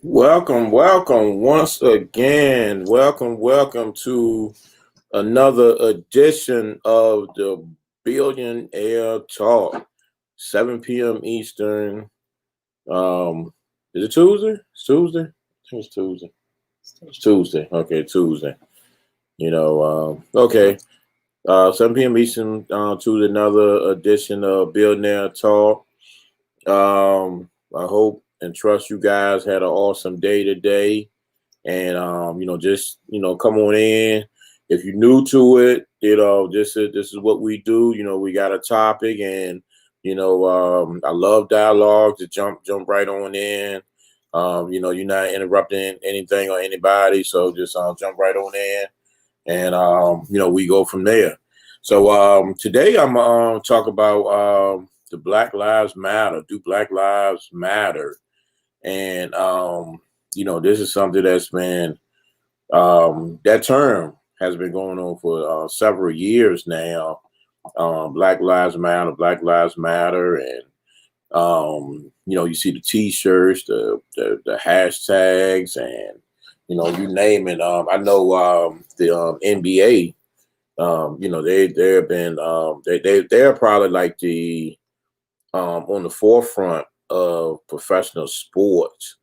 Welcome once again. Welcome to another edition of the Billionaire Talk. 7 p.m. Eastern. Is it Tuesday? It's Tuesday? I think it's Tuesday. It's Tuesday. Okay, Tuesday. Okay. 7 p.m. Eastern to another edition of Billionaire Talk. I hope and trust you guys had an awesome day today. And just come on in. If you're new to it, this is what we do. We got a topic, and I love dialogue. To jump right on in. You're not interrupting anything or anybody, so just jump right on in, and we go from there. So today I'm talk about the Black Lives Matter. Do Black Lives Matter? And this is something that's been that term has been going on for several years now. Black Lives Matter, Black Lives Matter, and you see the T-shirts, the hashtags, and you name it. I know the NBA. They've been they're probably like the on the forefront of professional sports.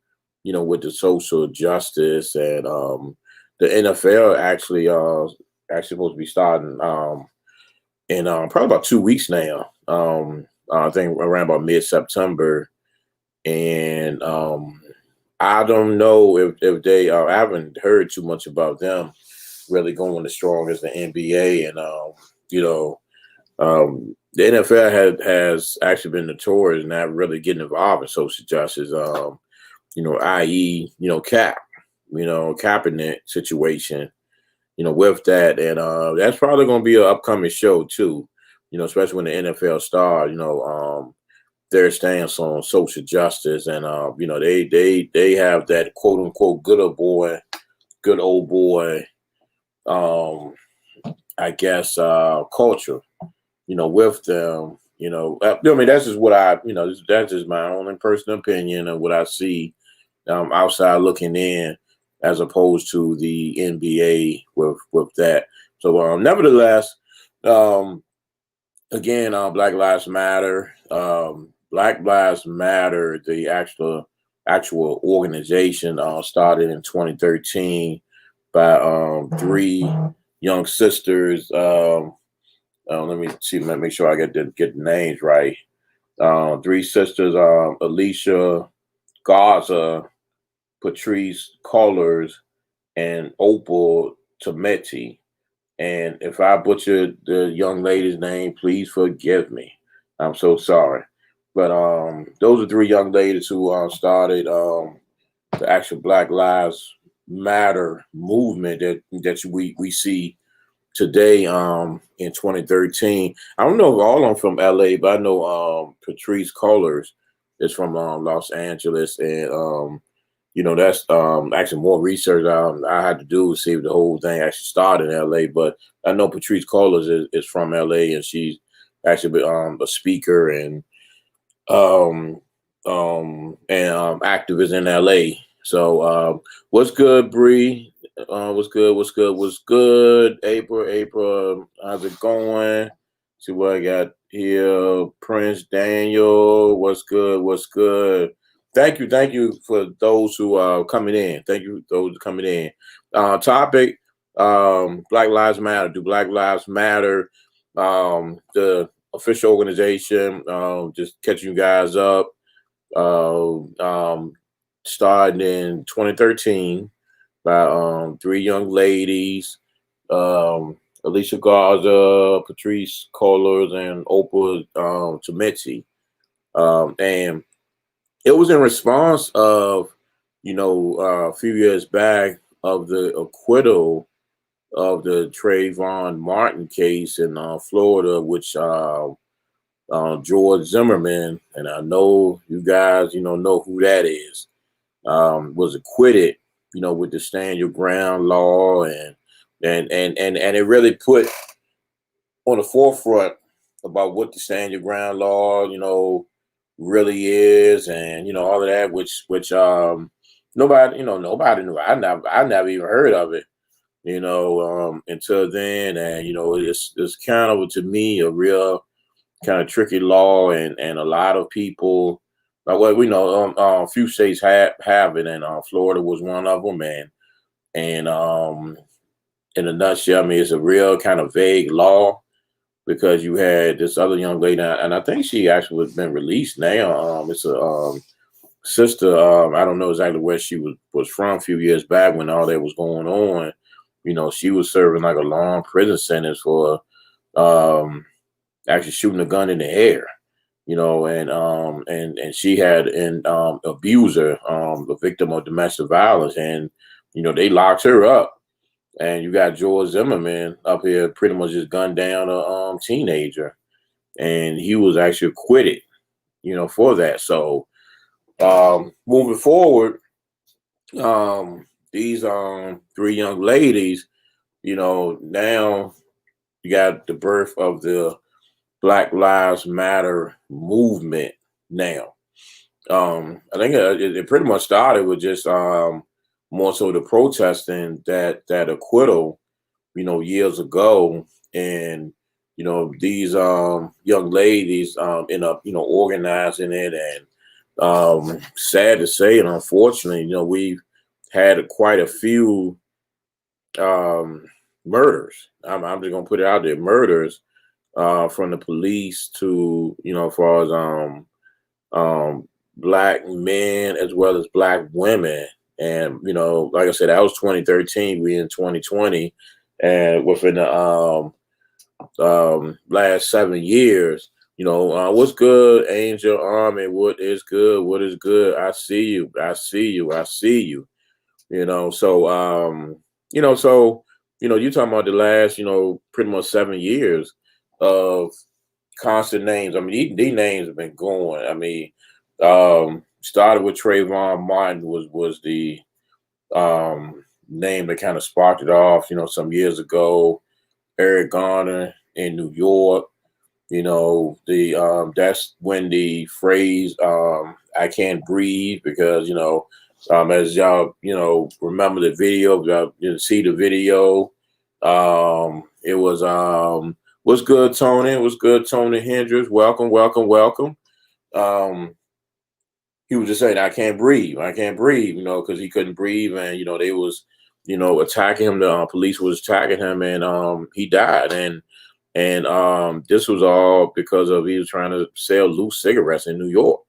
With the social justice, and the NFL actually supposed to be starting in probably about 2 weeks now. I think around about mid-September, and I don't know if they. I haven't heard too much about them really going as strong as the NBA, and the NFL has actually been notorious not really getting involved in social justice. I.e., Kaepernick situation, with that. And that's probably going to be an upcoming show too, especially when the NFL start, their stance on social justice. And, they have that quote unquote good old boy, I guess, culture, with them. That's just what that's just my own personal opinion and what I see outside looking in, as opposed to the NBA with that. So, nevertheless, um, again, Black Lives Matter. Black Lives Matter. The actual organization started in 2013 by three young sisters. Let me see. Let me make sure I get the names right. Three sisters: Alicia, Gaza, Patrice Cullors, and Opal Tometi. And if I butchered the young lady's name, please forgive me. I'm so sorry. But those are three young ladies who started the actual Black Lives Matter movement that we see today in 2013. I don't know if all of them from LA, but I know Patrice Cullors is from Los Angeles, and that's actually more research I had to do to see if the whole thing actually started in LA. But I know Patrice Cullors is from LA, and she's actually a speaker and activist in LA. So what's good, Bree? What's good? April, how's it going? See what I got here. Prince Daniel, what's good? Thank you for those who are coming in. Thank you those coming in. Topic: Black Lives Matter. Do Black Lives Matter? The official organization, just catching you guys up. Uh, um, Started in 2013 by three young ladies, Alicia Garza, Patrice Cullors, and Opal Tometi. And it was in response of, a few years back of the acquittal of the Trayvon Martin case in Florida, which George Zimmerman, and I know you guys, know who that is, was acquitted, with the stand your ground law, and it really put on the forefront about what the stand your ground law, really is, and all of that, which nobody, nobody knew. I never even heard of it, until then. And it's kind of, to me, a real kind of tricky law, and a lot of people. Well, we know a few states have it, and Florida was one of them. And in a nutshell, I mean, it's a real kind of vague law, because you had this other young lady, and I think she actually has been released now. It's a sister. I don't know exactly where she was from a few years back when all that was going on. She was serving like a long prison sentence for um, actually shooting a gun in the air. And she had an abuser, a victim of domestic violence, and they locked her up. And you got George Zimmerman up here pretty much just gunned down a teenager, and he was actually acquitted, for that. So moving forward, these three young ladies, now you got the birth of the Black Lives Matter movement. Now, I think it pretty much started with just more so the protesting that acquittal, years ago. And these young ladies end up organizing it. And sad to say, and unfortunately, we've had quite a few murders. I'm just gonna put it out there, murders from the police to as far as black men as well as black women. And like I said, that was 2013. We in 2020, and within the last 7 years, what's good, Angel Army? What is good? What is good? I see you. I see you. I see you. You're talking about the last, pretty much 7 years of constant names. I mean, these names have been going. I mean, started with Trayvon Martin was the name that kind of sparked it off, some years ago. Eric Garner in New York, the that's when the phrase "I can't breathe," because as y'all remember the video, y'all didn't see the video. It was what's good, Tony? What's good, Tony Hendricks? Welcome, welcome, welcome. He was just saying, I can't breathe. I can't breathe, because he couldn't breathe. And, they was, attacking him. The police was attacking him, and he died. And this was all because of he was trying to sell loose cigarettes in New York.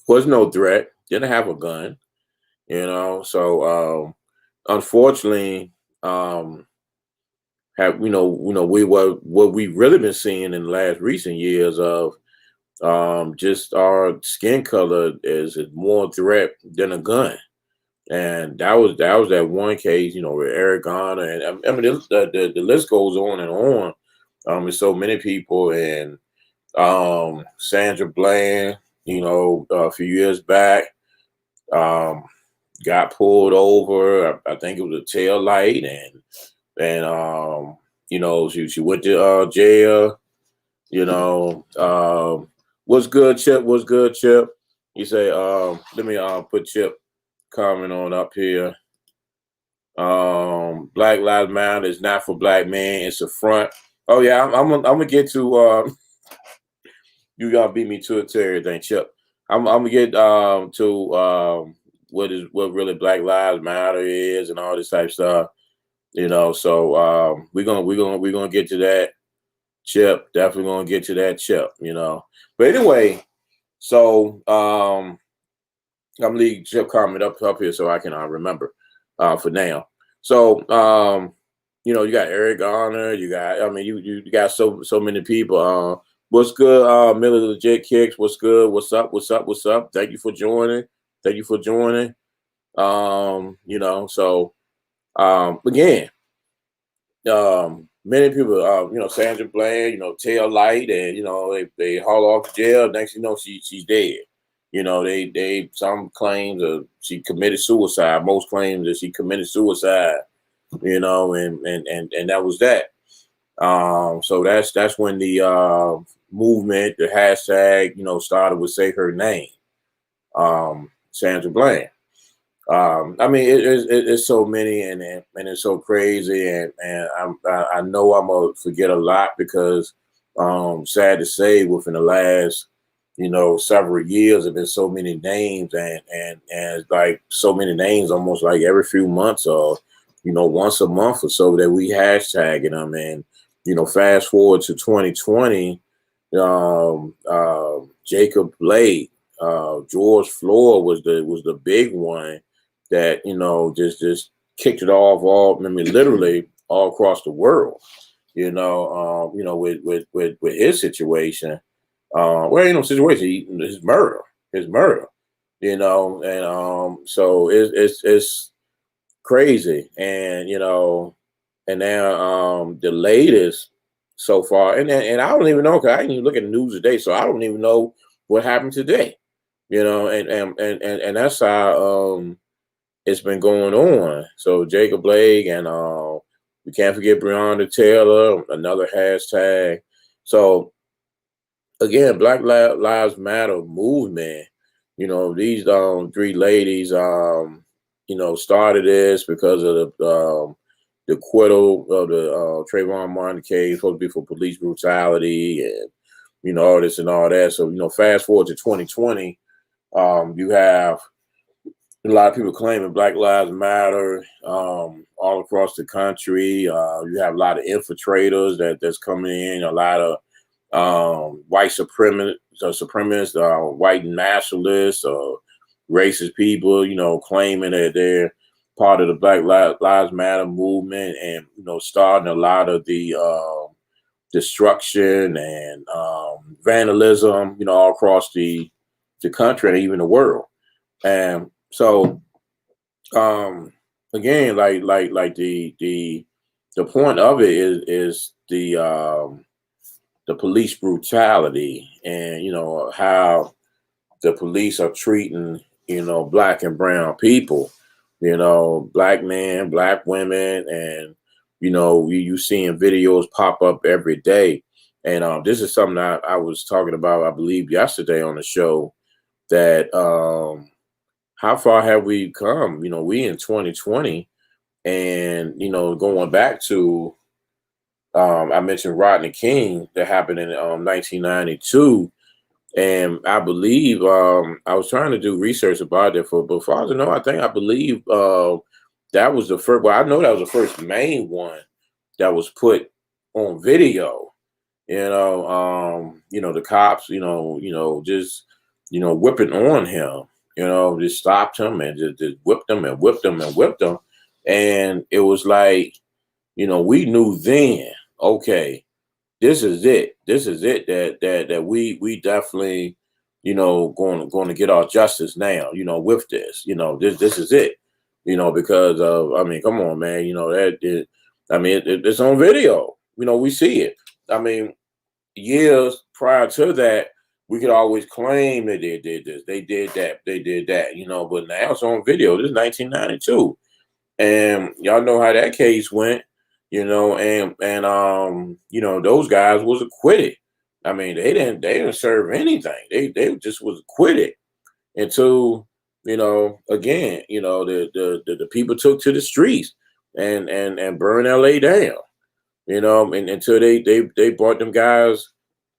Was no threat, didn't have a gun, So unfortunately, have what we really been seeing in the last recent years of just our skin color is more threat than a gun. And that was that one case, with Eric Garner, and I mean the list goes on and on. There's so many people, and Sandra Bland, a few years back, got pulled over. I think it was a tail light, and she went to jail. What's good, Chip? What's good, Chip? You say, let me put Chip comment on up here. Black Lives Matter is not for black men, it's a front. Oh yeah, I'm gonna get to you gotta beat me to everything, Chip. I'm gonna get to what really Black Lives Matter is and all this type of stuff. So we're gonna get to that, Chip. Definitely gonna get to that, Chip. But anyway, so I'm gonna leave Chip comment up here so I can remember for now. So you got Eric Garner, you got so many people. What's good, Miller Legit Kicks? What's good? What's up? What's up? What's up? Thank you for joining. Thank you for joining. So again, many people, Sandra Bland, tail light, and they haul off to jail. Next thing you know, she's dead. They some claims she committed suicide. Most claims that she committed suicide. And that was that. So that's when the movement, the hashtag, started with say her name. Sandra Bland. I mean, it's so many, and it's so crazy, and I know I'm gonna forget a lot because, sad to say, within the last, several years, there been so many names, and like so many names, almost like every few months, or once a month or so, that we hashtagging them, and fast forward to 2020, Jacob Blake, George Floyd was the big one that just kicked it off I mean, literally all across the world. With his situation, situation, his murder. And so it's crazy, and now the latest so far, and I don't even know because I didn't even look at the news today, so I don't even know what happened today. And that's how it's been going on. So Jacob Blake, and we can't forget Breonna Taylor, another hashtag. So again, Black Lives Matter movement. These three ladies, started this because of the acquittal of the Trayvon Martin case, supposed to be for police brutality, and all this and all that. So fast forward to 2020, you have a lot of people claiming Black Lives Matter all across the country. You have a lot of infiltrators that's coming in, a lot of white supremacists, white nationalists, racist people, claiming that they're part of the Black Lives Matter movement, and starting a lot of the destruction and vandalism, all across the country and even the world. And so, again, like the point of it is the police brutality, and how the police are treating black and brown people, black men, black women, and you seeing videos pop up every day. And this is something I was talking about, I believe, yesterday on the show, that how far have we come? We in 2020, and going back to I mentioned Rodney King that happened in 1992, and I believe I was trying to do research about it but far as I know, I believe that was the first. Well, I know that was the first main one that was put on video. The cops, just whipping on him. Just stopped him and just whipped him and whipped him and whipped him, and it was like, we knew then, okay, this is it. This is it. That we definitely, going to get our justice now. With this, this is it. Because I mean, come on, man. It's on video. We see it. I mean, years prior to that, we could always claim that they did this, they did that, they did that. But now it's on video. This is 1992, and y'all know how that case went. Those guys was acquitted. I mean, they didn't serve anything. They just was acquitted until, again, the people took to the streets and burned LA down, and until they brought them guys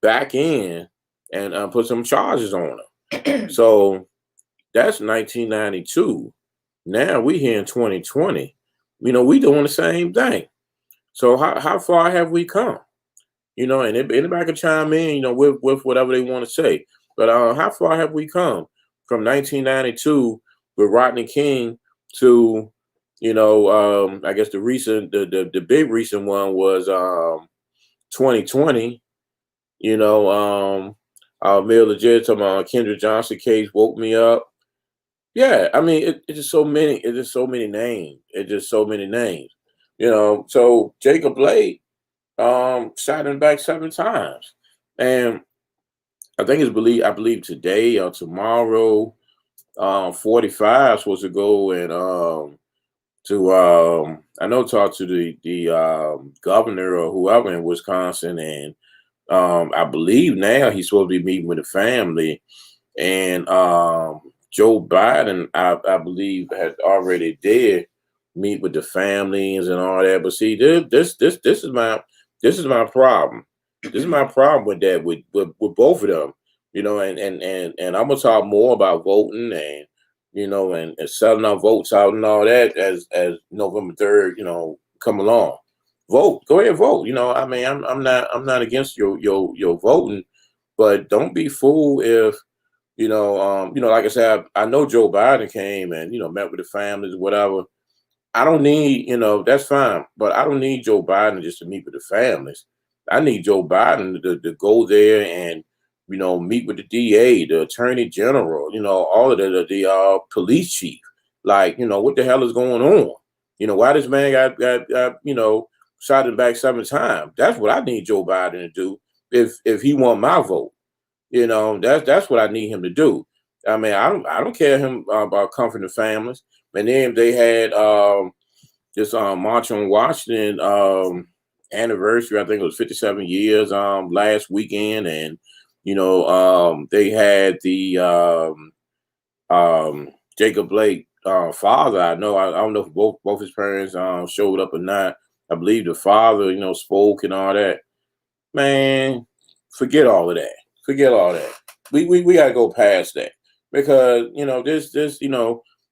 back in and put some charges on them. So that's 1992. Now we here in 2020. We doing the same thing. So how far have we come? And anybody can chime in, with whatever they want to say. But how far have we come from 1992 with Rodney King to, I guess the big recent one was 2020. Mayor Legit talking about Kendra Johnson case woke me up. Yeah, I mean, it's just so many. It's just so many names. It's just so many names. So Jacob Blake shot him back 7 times, and I believe today or tomorrow, 45 supposed to go and talk to the governor or whoever in Wisconsin, and I believe now he's supposed to be meeting with the family and Joe Biden, I believe, has already did meet with the families and all that. But see, this is my problem. This is my problem with that with both of them. And I'm gonna talk more about voting and and selling our votes out and all that as November 3rd, come along. Vote, go ahead, vote. I mean, I'm not against your voting, but don't be fooled if like I said, I know Joe Biden came and met with the families, whatever. I don't need, that's fine, but I don't need Joe Biden just to meet with the families. I need Joe Biden to go there and, meet with the DA, the Attorney General, all of the police chief. Like, what the hell is going on? Why this man got shot in the back 7 times? That's what I need Joe Biden to do if he want my vote. That's what I need him to do. I mean, I don't care him about comforting families. And then they had this March on Washington anniversary. I think it was 57 years last weekend, and they had the Jacob Blake father. I don't know if both his parents showed up or not. I believe the father spoke and all that. Man, forget all of that. Forget all that. We gotta go past that because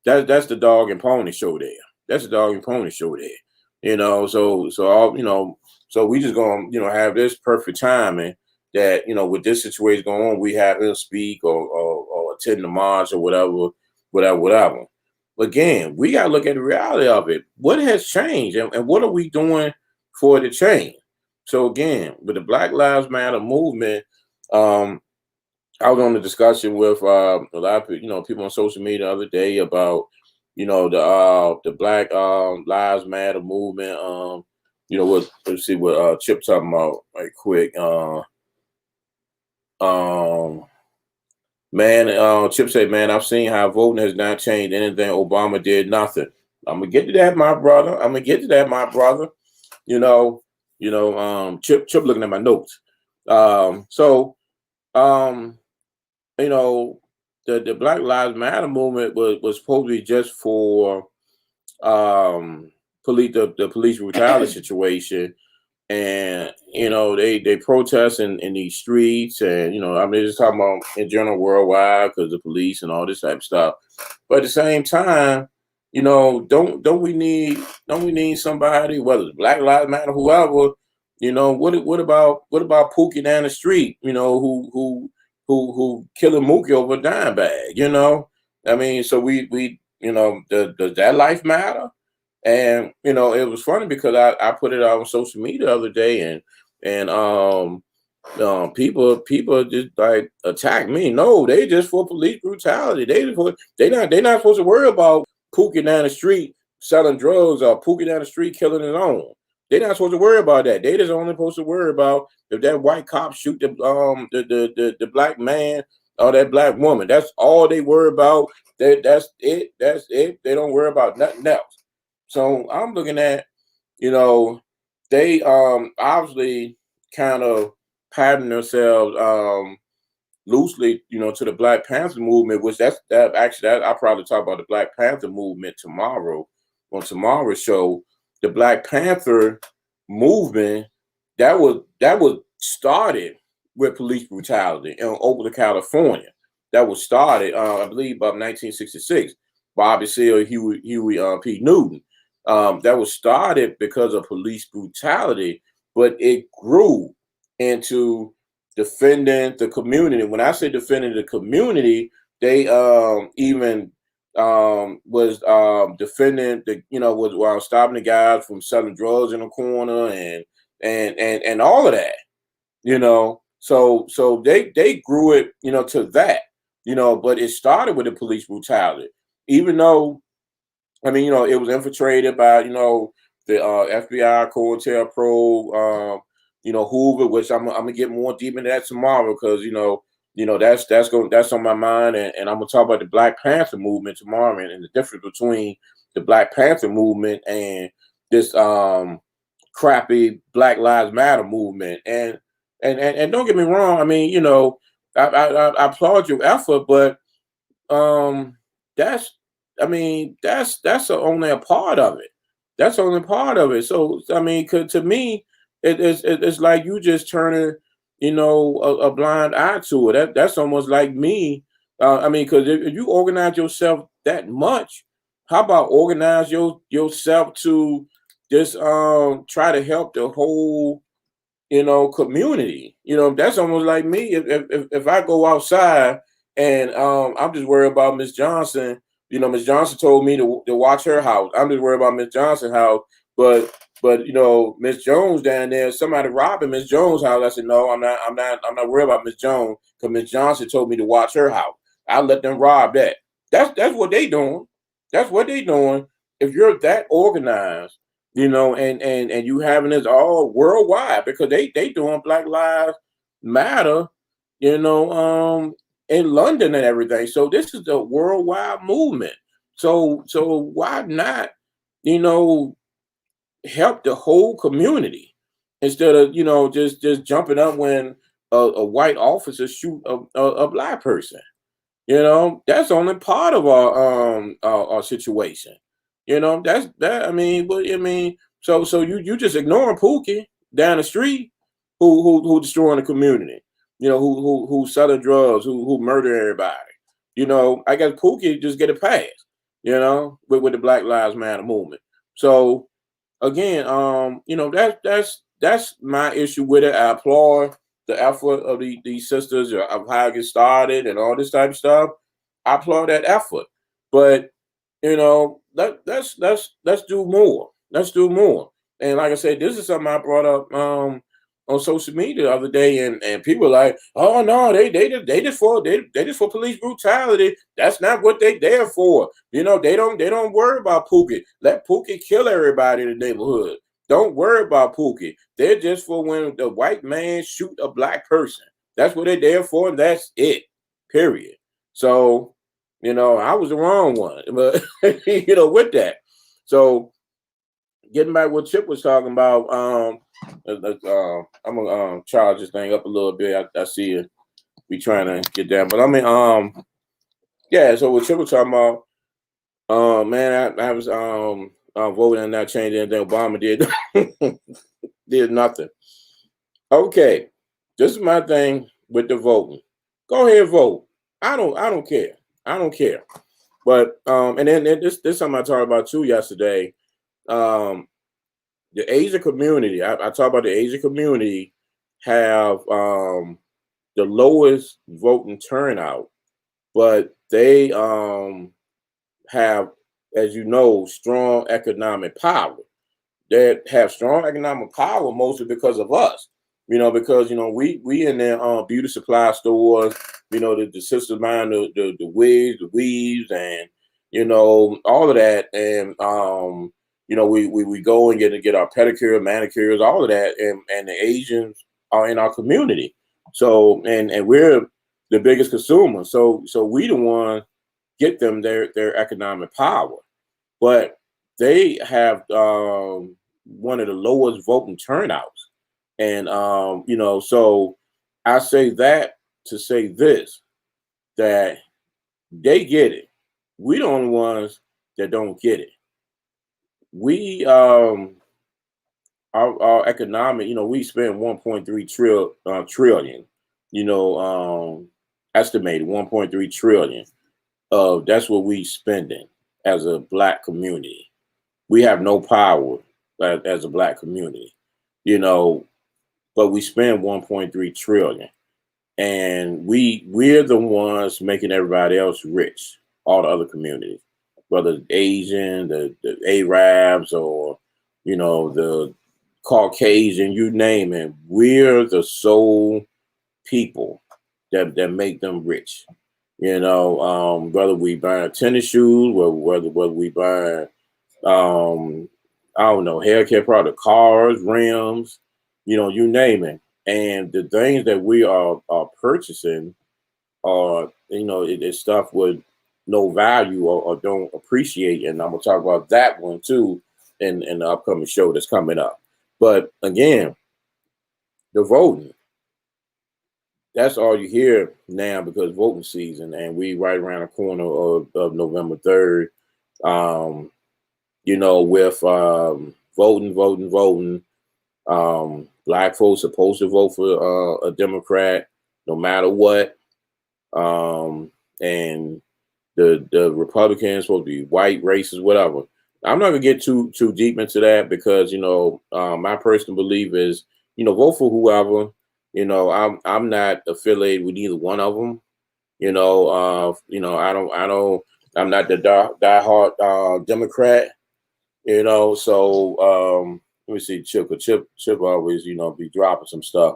that's the dog and pony show there. That's the dog and pony show there. So we just gonna have this perfect timing that with this situation going on, we have him speak or attend the march or whatever. Again, we gotta look at the reality of it. What has changed and what are we doing for the change? So again, with the Black Lives Matter movement, I was on a discussion with a lot of people on social media the other day about the Black Lives Matter movement. Let's see what Chip talking about right quick. Chip said, man, I've seen how voting has not changed anything. Obama did nothing. I'm gonna get to that, my brother. Chip looking at my notes. The Black Lives Matter movement was supposed to be just for the police brutality situation, and they protest in these streets, and I mean just talking about in general worldwide because the police and all this type of stuff. But at the same time, don't we need somebody, whether it's Black Lives Matter, whoever, what about Pookie down the street, who killing Mookie over a dime bag, I mean, so we does that life matter? And it was funny because I put it out on social media the other day, and people just like attack me. No, they just for police brutality. They not supposed to worry about Pookie down the street selling drugs or Pookie down the street killing his own. They're not supposed to worry about that. They just only supposed to worry about if that white cop shoot the black man or that black woman. That's all they worry about. That's it. That's it. They don't worry about nothing else. So I'm looking at, they obviously kind of pattern themselves loosely, to the Black Panther movement, which I'll probably talk about the Black Panther movement tomorrow on tomorrow's show. The Black Panther movement that was started with police brutality in Oakland, California. That was started, I believe, about 1966. Bobby Seale, Huey P. Newton. That was started because of police brutality, but it grew into defending the community. When I say defending the community, they even was defending was stopping the guys from selling drugs in the corner and all of that. So they grew it to that. But it started with the police brutality, even though I mean it was infiltrated by the FBI, COINTELPRO, Hoover, which I'm gonna get more deep into that tomorrow because that's on my mind, and I'm gonna talk about the Black Panther movement tomorrow and the difference between the Black Panther movement and this crappy Black Lives Matter movement. And don't get me wrong, I mean I applaud your effort, but that's I mean, that's only a part of it. That's only part of it. So I mean, 'cause to me, it's like you just turning, a blind eye to it. That's almost like me. I mean, because if you organize yourself that much, how about organize yourself to just try to help the whole community. That's almost like me. If I go outside and I'm just worried about Miss Johnson. Miss Johnson told me to watch her house. I'm just worried about Miss Johnson's house. But Miss Jones down there, somebody robbing Miss Jones' house. I said, no, I'm not worried about Miss Jones because Miss Johnson told me to watch her house. I'll let them rob that. That's what they doing. That's what they doing. If you're that organized, and you having this all worldwide because they doing Black Lives Matter, in London and everything. So this is a worldwide movement. So why not, you know, help the whole community instead of just jumping up when a white officer shoot a black person. That's only part of our situation. That's that. I mean, but I mean, so you just ignoring Pookie down the street, who destroying the community. Who selling drugs, who murder everybody. I guess Pookie just get a pass. With the Black Lives Matter movement. So again, that's my issue with it. I applaud the effort of these sisters of how it gets started and all this type of stuff. I applaud that effort, but let's do more. Let's do more. And like I said, this is something I brought up on social media the other day, and people are like, oh no, they just for police brutality. That's not what they there for. They don't worry about Pookie. Let Pookie kill everybody in the neighborhood. Don't worry about Pookie. They're just for when the white man shoot a black person. That's what they're there for, and that's it. Period. So, I was the wrong one, but with that. So, getting back what Chip was talking about, I'm gonna charge this thing up a little bit. I see you be trying to get down, but I mean, yeah. So what Chip was talking about, man, I was voting and not changing anything Obama did. Did nothing. Okay, this is my thing with the voting. Go ahead, vote. I don't care. I don't care. But and then this something I talked about too yesterday. Um, the Asian community. I talk about the Asian community have the lowest voting turnout, but they have, as you know, strong economic power. They have strong economic power mostly because of us. Because we in their beauty supply stores. The sisters buying the wigs, the weaves, and all of that, and we go and get our pedicure, manicures, all of that, and the Asians are in our community. So and we're the biggest consumer. So we the one get them their economic power, but they have one of the lowest voting turnouts, and so I say that to say this, that they get it. We the only ones that don't get it. We our economic, we spend 1.3 trillion, estimated 1.3 trillion. That's what we spending as a black community. We have no power as a black community, but we spend 1.3 trillion, and we're the ones making everybody else rich. All the other communities, whether Asian, the Arabs, or the Caucasian, you name it, we're the sole people that make them rich. Whether we buy tennis shoes, whether we buy I don't know, hair care product, cars, rims, you name it. And the things that we are purchasing are, it's stuff with no value or don't appreciate. And I'm gonna talk about that one too in the upcoming show that's coming up. But again, the voting. that's all you hear now because voting season, and we right around the corner of November 3rd. Um, with voting. Black folks supposed to vote for a Democrat no matter what. And the Republicans supposed to be white, racist, whatever. I'm not gonna get too deep into that because my personal belief is vote for whoever. I'm not affiliated with either one of them. I'm not the diehard Democrat. So let me see, Chip always be dropping some stuff.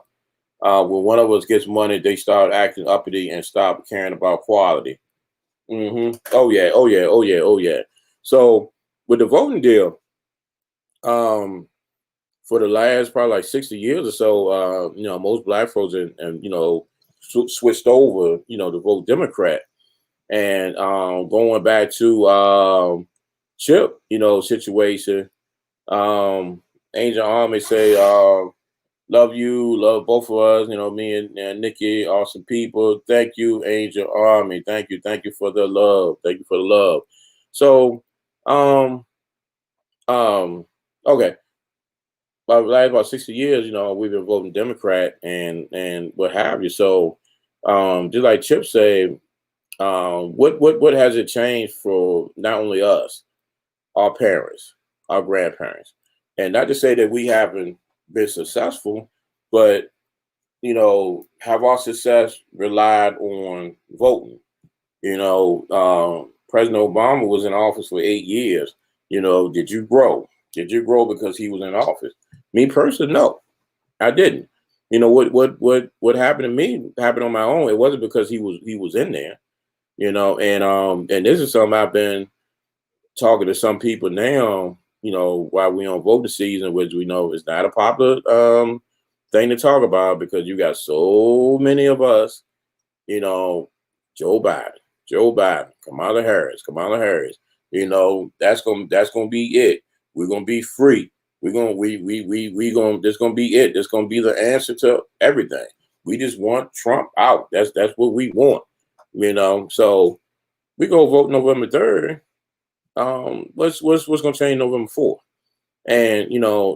When one of us gets money, they start acting uppity and stop caring about quality. Oh yeah, oh yeah, oh yeah, oh yeah. So with the voting deal, for the last probably like 60 years or so, most black folks and switched over, to vote Democrat. And going back to Chip, situation, Angel Army say, love you, love both of us. Me and Nikki, awesome people. Thank you, Angel Army. Thank you for the love. Thank you for the love. So, okay. About 60 years, we've been voting Democrat and what have you. So, just like Chip said, what has it changed for not only us, our parents, our grandparents, and not to say that we haven't been successful, but have our success relied on voting? President Obama was in office for 8 years. Did you grow? Did you grow because he was in office? Me personally, no, I didn't. What happened to me happened on my own. It wasn't because he was in there. And this is something I've been talking to some people now, while we on voting season, which we know is not a popular thing to talk about because you got so many of us, Joe Biden, Kamala Harris, that's gonna be it. We're gonna be free. We're gonna we gonna this gonna be it. This gonna be the answer to everything. We just want Trump out. That's what we want. So we go vote November 3rd. What's gonna change November 4th? And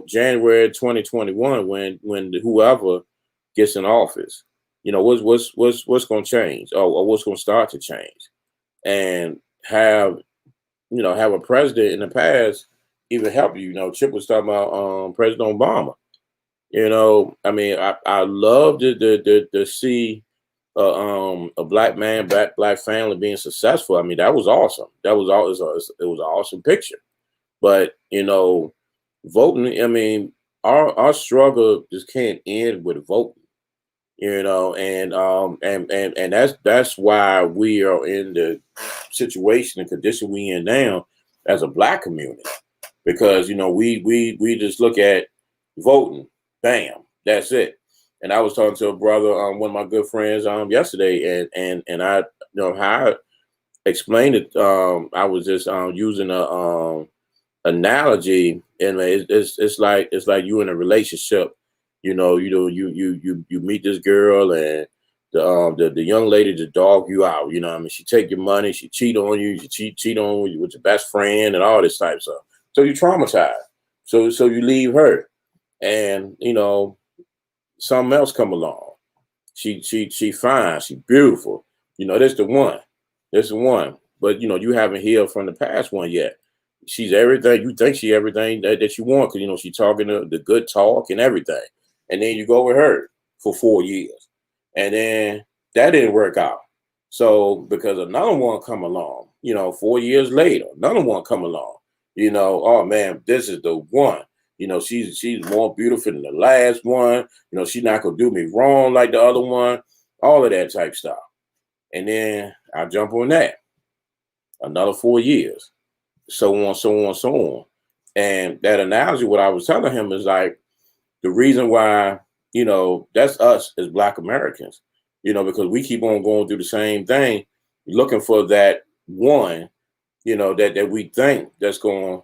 January 2021, when whoever gets in office, what's gonna change, or what's gonna start to change, and have a president in the past even help you. Chip was talking about President Obama. I love to see a black man, black family being successful. That was awesome. That was all. It was an awesome picture. But voting. Our struggle just can't end with voting. And that's why we are in the situation and condition we in now as a black community, because we just look at voting, bam, that's it. And I was talking to a brother, one of my good friends, yesterday, and I how I explained it. I was just using a analogy, and it's like you in a relationship. You meet this girl, and the young lady just dog you out. She take your money, she cheat on you, she cheat on you with your best friend, and all this type of stuff. So you traumatized. So you leave her, and something else come along. She fine, she beautiful. This the one. This the one. But you haven't healed from the past one yet. She's everything you think she everything that you want, because she talking the good talk and everything. And then you go with her for 4 years. And then that didn't work out. So because another one come along, 4 years later, another one come along, oh man, this is the one. She's more beautiful than the last one. She's not gonna do me wrong like the other one, all of that type stuff. And then I jump on that. Another 4 years. So on, so on, so on. And that analogy, what I was telling him is like the reason why, that's us as Black Americans, because we keep on going through the same thing, looking for that one, that we think that's going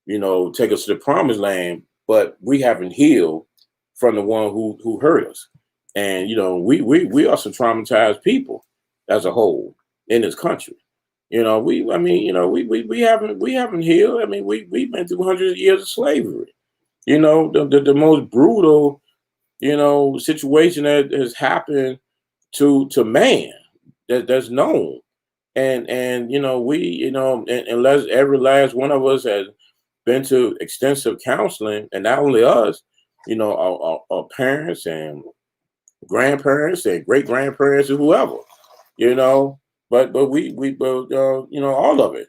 to, take us to the promised land, but we haven't healed from the one who hurt us. And we are some traumatized people as a whole in this country. We haven't healed. I mean, we've been through hundreds of years of slavery. The most brutal, situation that has happened to man that's known. And unless every last one of us has been to extensive counseling, and not only us, our parents and grandparents and great grandparents or whoever, you know. But all of it,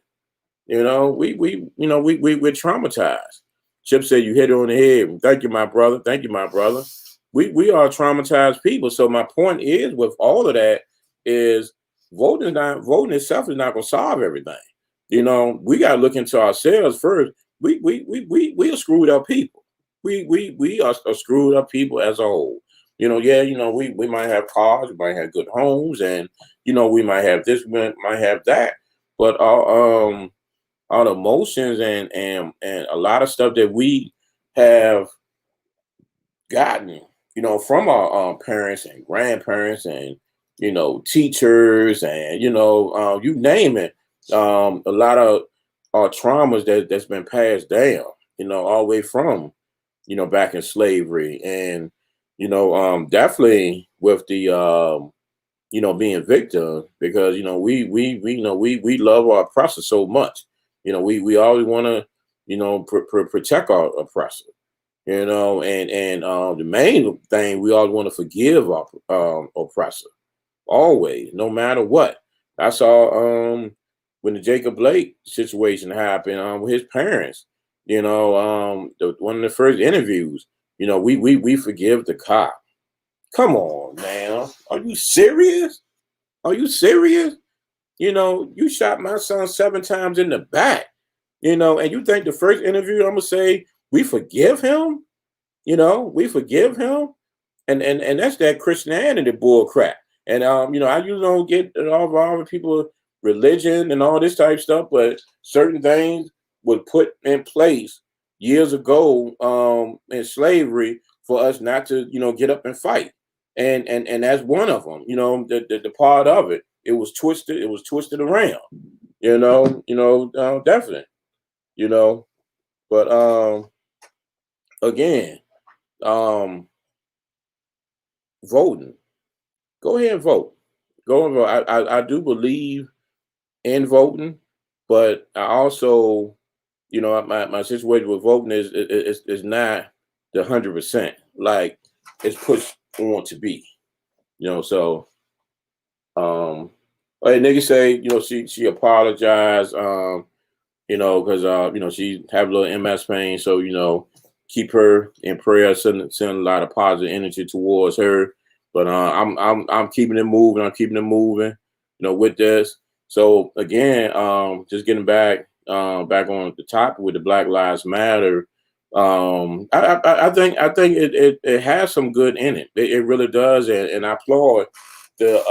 we're traumatized. Chip said you hit it on the head. Thank you, my brother. Thank you, my brother. We are traumatized people. So my point is, with all of that, is voting itself is not going to solve everything. We got to look into ourselves first. We are screwed up people. We are screwed up people as a whole. We might have cars, we might have good homes, and we might have this, we might have that, but our emotions and a lot of stuff that we have gotten, from our parents and grandparents and teachers and you name it. A lot of our traumas that's been passed down, all the way from back in slavery, and definitely with the being victim, because we love our oppressor so much. We always want to protect our oppressor. And the main thing, we always want to forgive our oppressor, always, no matter what. I saw when the Jacob Blake situation happened with his parents. One of the first interviews. We forgive the cop. Come on, man. Are you serious? Are you serious? You shot my son 7 times in the back, and you think the first interview I'm gonna say we forgive him? We forgive him, and that's that Christianity bull crap. And I usually don't get involved with people, religion and all this type of stuff, but certain things was put in place years ago in slavery for us not to get up and fight, and that's one of them. The part of it, it was twisted around. Definitely. But again, um, voting. Go ahead and vote. Go and vote. I do believe in voting, but I also, my situation with voting is not the 100% like it's pushed on to be. So hey, Nikki say, she apologized, because she have a little MS pain, so keep her in prayer, send a lot of positive energy towards her. But I'm keeping it moving. I'm keeping it moving, with this. So again, just getting back on the topic with the Black Lives Matter. I think it has some good in it. It really does, and I applaud the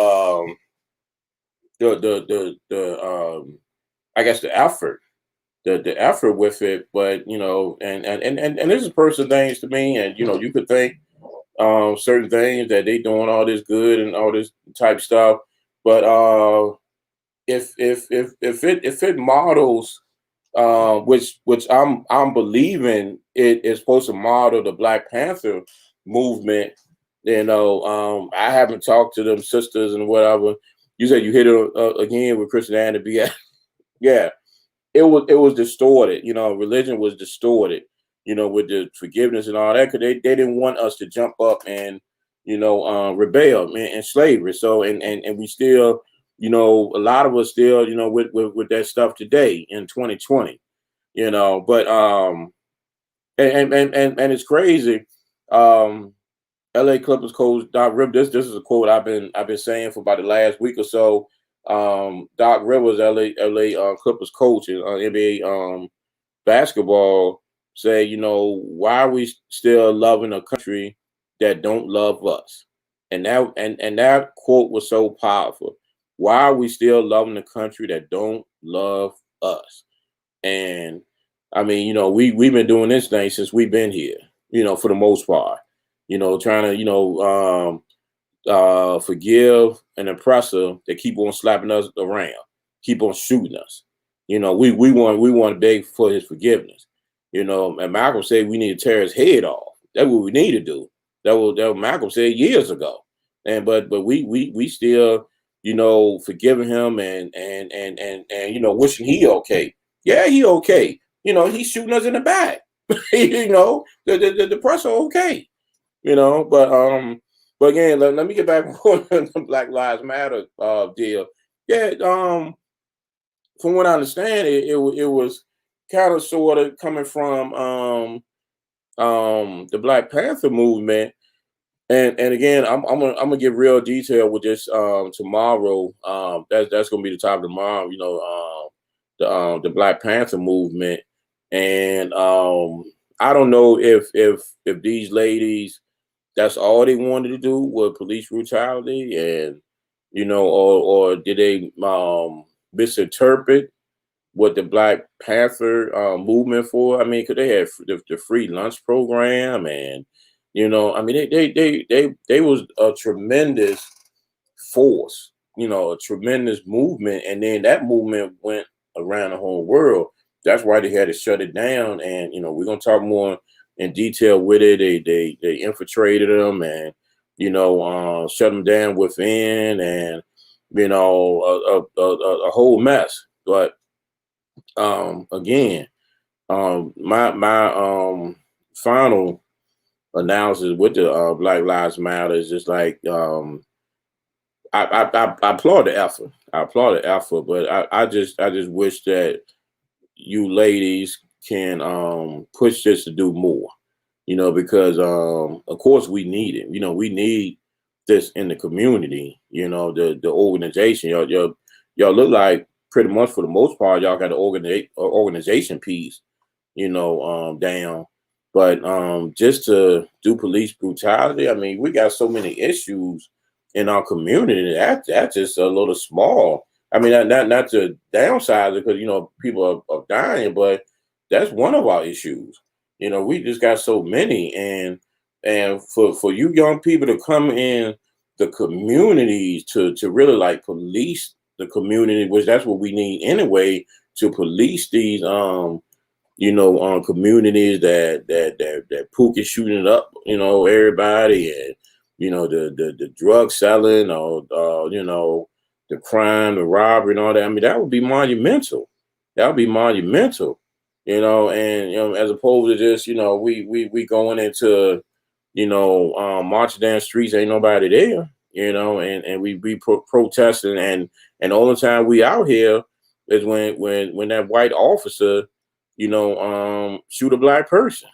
I guess the effort, the effort with it. But and this is personal things to me, and you could think certain things that they doing all this good and all this type stuff, but if it models, which I'm believing it is supposed to model the Black Panther movement. I haven't talked to them sisters and whatever. You said you hit it again with Christianity. Yeah, it was distorted. Religion was distorted. With the forgiveness and all that, because they didn't want us to jump up and rebel in slavery. So and we still, a lot of us still, with that stuff today in 2020. But and it's crazy. LA Clippers coach Doc Rivers. This is a quote I've been saying for about the last week or so. Doc Rivers, LA Clippers coach in NBA basketball, say, why are we still loving a country that don't love us? And that quote was so powerful. Why are we still loving a country that don't love us? And I mean, we've been doing this thing since we've been here, for the most part. Trying to, forgive an oppressor that keep on slapping us around, keep on shooting us. We want to beg for his forgiveness. And Malcolm said we need to tear his head off. That's what we need to do. That what Malcolm said years ago. But we still, forgiving him and wishing he okay. Yeah, he okay. He's shooting us in the back. The press are okay. But again, let me get back on the Black Lives Matter deal. Yeah, from what I understand, it was kind of sort of coming from the Black Panther movement. And again, I'm gonna get real detail with this tomorrow. That's gonna be the topic tomorrow. The Black Panther movement, and I don't know if these ladies, that's all they wanted to do was police brutality, and or did they misinterpret what the Black Panther movement for? I mean, because they had the free lunch program, and I mean, they was a tremendous force, a tremendous movement, and then that movement went around the whole world. That's why they had to shut it down, and we're gonna talk more in detail with it. They infiltrated them, and shut them down within, and a whole mess. But again, my final analysis with the Black Lives Matter is just like I applaud the effort. I applaud the effort, but I just wish that you ladies can push this to do more. Because of course we need it. We need this in the community. The organization. Y'all look like pretty much for the most part y'all got the organization piece. Down. But just to do police brutality, I mean, we got so many issues in our community. That's just a little small. I mean, not to downsize it, because people are dying, but that's one of our issues. We just got so many, and for you young people to come in the communities to really like police the community, which that's what we need anyway, to police these communities that Pook is shooting up, everybody, and the drug selling, or the crime, the robbery, and all that. I mean, that would be monumental. That would be monumental, and as opposed to just we going into marching down the streets, ain't nobody there, and we protesting, and the only time we out here is when that white officer shoot a black person.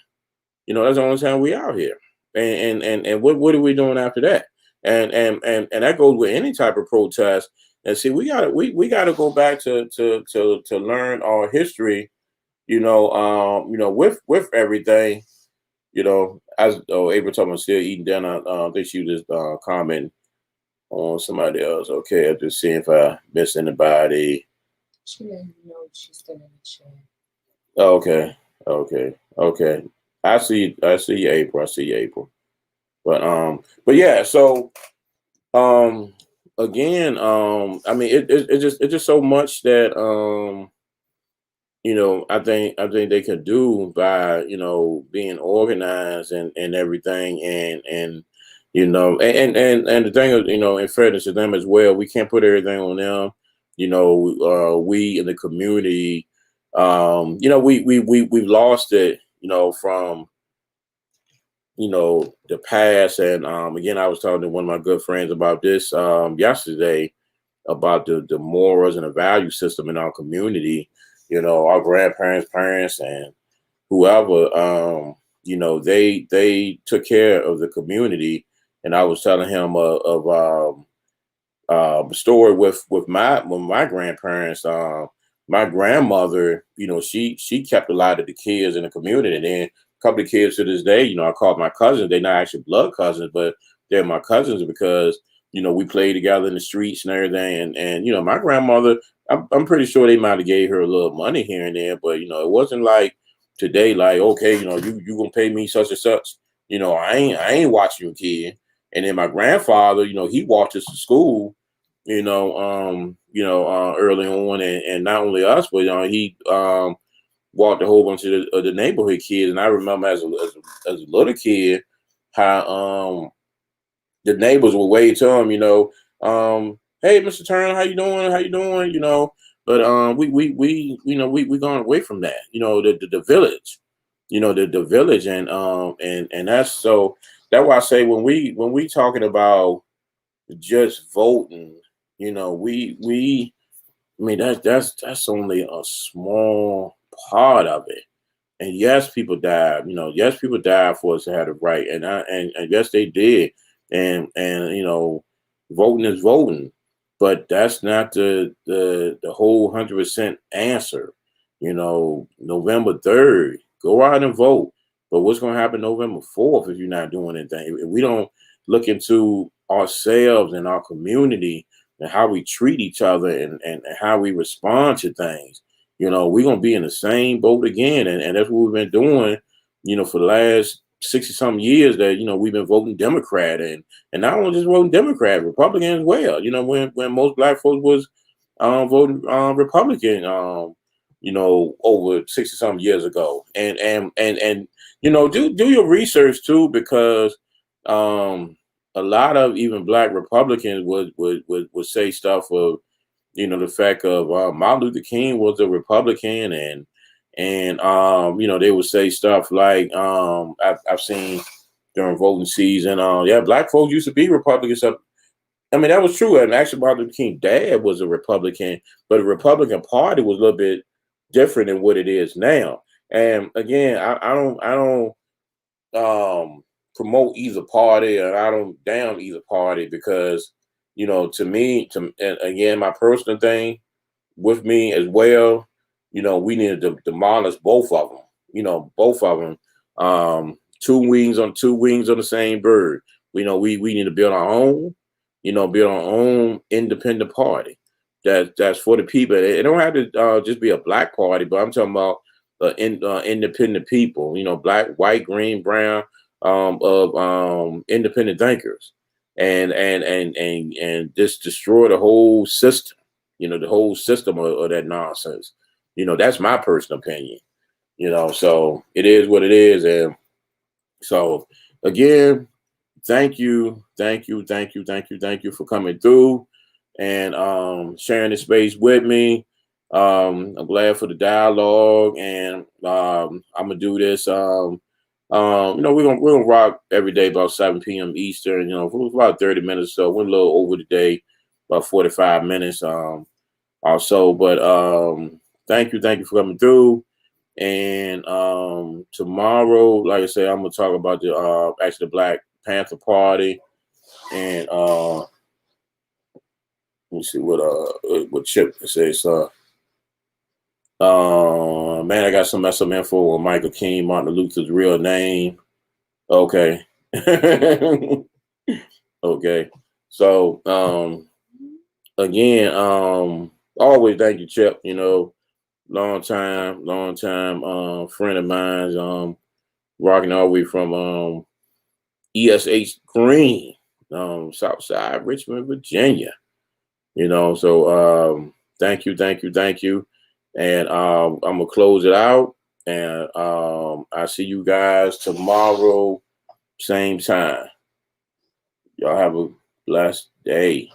That's the only time we out here. And what are we doing after that? And that goes with any type of protest. And see, we gotta go back to learn our history, with everything. As April talking about still eating dinner, I think she was just commenting on somebody else. Okay, I'm just seeing if I missed anybody. She let me know she's still in the chat. Okay. I see April. But yeah, so again, I mean it's just so much that I think they can do by being organized and everything, and the thing is, in fairness to them as well, we can't put everything on them. We in the community, we've lost it, from the past. And again, I was talking to one of my good friends about this yesterday, about the morals and the value system in our community. Our grandparents, parents, and whoever, they took care of the community. And I was telling him of a story with my grandparents. My grandmother, she kept a lot of the kids in the community, and then a couple of kids to this day, I call my cousins. They're not actually blood cousins, but they're my cousins because we played together in the streets and everything. And my grandmother, I'm pretty sure they might have gave her a little money here and there, but it wasn't like today, like, okay, you gonna pay me such and such. I ain't watching your kid. And then my grandfather, he walked us to school, early on, and not only us, but he walked a whole bunch of the neighborhood kids. And I remember as a little kid how the neighbors would wave to him, hey, Mr. Turner, how you doing? How you doing? But we gone away from that, the village, the village, and that's so that's why I say when we talking about just voting, we I mean that's only a small part of it. And yes, people died. Yes, people died for us to have the right, and yes, they did. And voting is voting, but that's not the whole 100% answer. November 3rd, go out and vote. But what's going to happen November 4th if you're not doing anything? If we don't look into ourselves and our community and how we treat each other and how we respond to things, we're gonna be in the same boat again, and that's what we've been doing, for the last 60 something years. That we've been voting Democrat, and not only just voting Democrat, Republican as well. When most black folks was voting Republican, over 60 something years ago, and do your research too, because a lot of even black Republicans would say stuff of the fact of Martin Luther King was a Republican, and they would say stuff like I've seen during voting season, yeah, black folks used to be Republicans. I mean, that was true, and actually Martin Luther King's dad was a Republican, but the Republican Party was a little bit different than what it is now. And again, I don't promote either party, and I don't down either party, because to me, and again, my personal thing with me as well, we need to demolish both of them. Both of them. Two wings on the same bird. We need to build our own. Build our own independent party. That's for the people. It don't have to just be a black party, but I'm talking about independent people. Black, white, green, brown, of independent thinkers, and just destroy the whole system. The whole system of that nonsense. That's my personal opinion. So it is what it is. And so again, thank you for coming through and sharing this space with me. I'm glad for the dialogue, and I'm gonna do this. We're gonna rock every day about 7 p.m. Eastern. For about 30 minutes, so we're a little over the day, about 45 minutes. Also, but thank you for coming through. And tomorrow, like I said, I'm gonna talk about the actually the Black Panther Party, and let me see what Chip says. Man, I got some info on Micheal King, Martin Luther's real name. Okay. Okay. So again, always thank you, Chip. Long time friend of mine, rocking all the way from ESH Green, Southside Richmond, Virginia. So thank you. And I'm gonna close it out, and I see you guys tomorrow, same time. Y'all have a blessed day.